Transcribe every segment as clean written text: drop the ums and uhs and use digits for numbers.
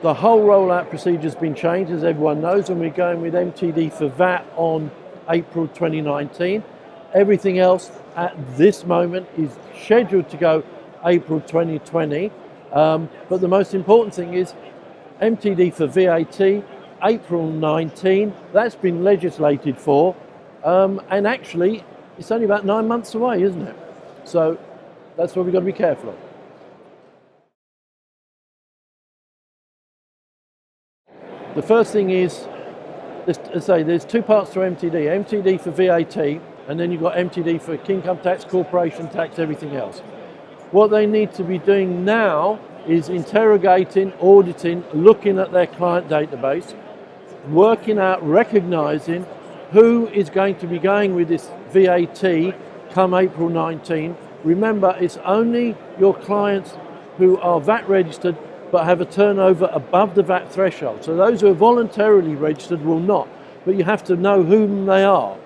The whole rollout procedure has been changed, as everyone knows, and we're going with MTD for VAT on April 2019. Everything else at this moment is scheduled to go April 2020. But the most important thing is MTD for VAT, April 19, that's been legislated for, and actually it's only about 9 months away, isn't it? So that's what we've got to be careful of. The first thing is, as I say, there's two parts to MTD. MTD for VAT, and then you've got MTD for income tax, corporation tax, everything else. What they need to be doing now is interrogating, auditing, looking at their client database, working out, recognising who is going to be going with this VAT come April 19. Remember, it's only your clients who are VAT registered but have a turnover above the VAT threshold. So those who are voluntarily registered will not, but you have to know whom they are.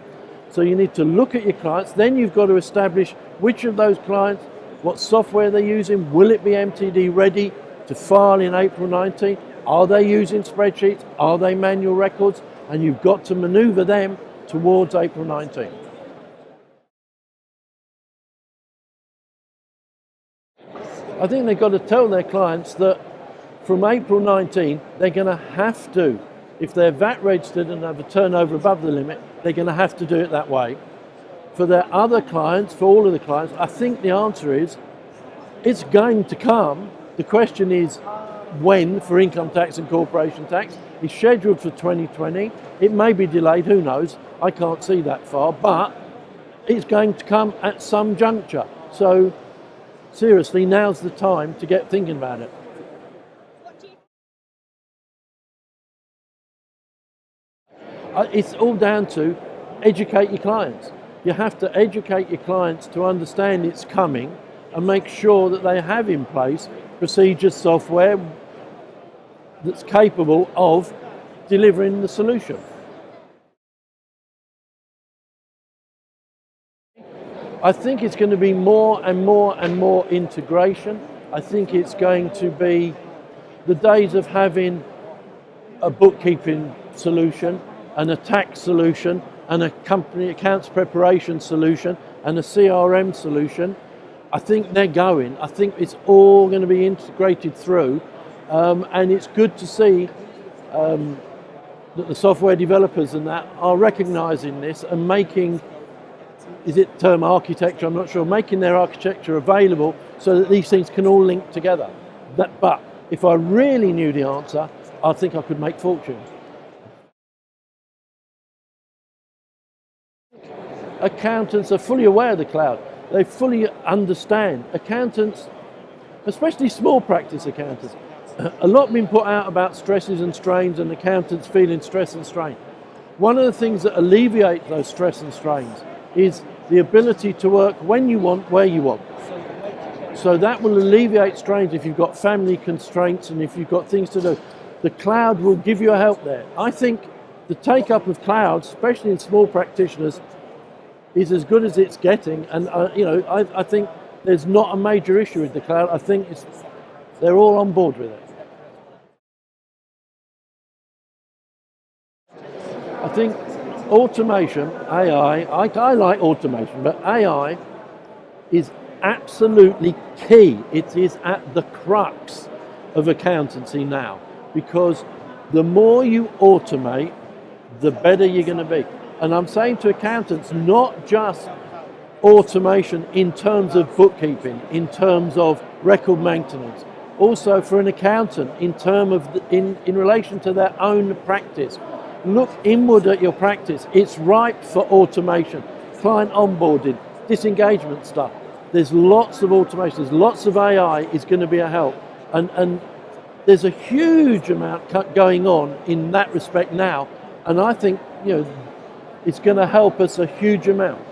So you need to look at your clients, then you've got to establish which of those clients, what software they're using, will it be MTD ready to file in April 19? Are they using spreadsheets? Are they manual records? And you've got to manoeuvre them towards April 19. I think they've got to tell their clients that from April 19, they're going to have to, if they're VAT registered and have a turnover above the limit, they're going to have to do it that way. For their other clients, for all of the clients, I think the answer is, it's going to come. The question is when for income tax and corporation tax. It's scheduled for 2020. It may be delayed, who knows? I can't see that far, but it's going to come at some juncture. So seriously, now's the time to get thinking about it. It's all down to educate your clients. You have to educate your clients to understand it's coming and make sure that they have in place procedures, software that's capable of delivering the solution. I think it's going to be more and more and more integration. I think it's going to be the days of having a bookkeeping solution and a tax solution and a company accounts preparation solution and a CRM solution. I think they're going. I think it's all going to be integrated through, and it's good to see that the software developers and that are recognising this and making, is it term architecture, I'm not sure, making their architecture available so that these things can all link together. But if I really knew the answer, I think I could make fortunes. Accountants are fully aware of the cloud. They fully understand. Accountants, especially small practice accountants, a lot been put out about stresses and strains and accountants feeling stress and strain. One of the things that alleviates those stress and strains is the ability to work when you want, where you want. So that will alleviate strains if you've got family constraints and if you've got things to do. The cloud will give you a help there. I think the take-up of cloud, especially in small practitioners, is as good as it's getting, and I think there's not a major issue with the cloud. I think they're all on board with it. I think automation, AI, I like automation, but AI is absolutely key. It is at the crux of accountancy now, because the more you automate, the better you're going to be. And I'm saying to accountants, not just automation in terms of bookkeeping, in terms of record maintenance, also for an accountant in terms of in relation to their own practice. Look inward at your practice. It's ripe for automation. Client onboarding, disengagement stuff. There's lots of automation. There's lots of AI is going to be a help. And there's a huge amount going on in that respect now. And I think, it's going to help us a huge amount.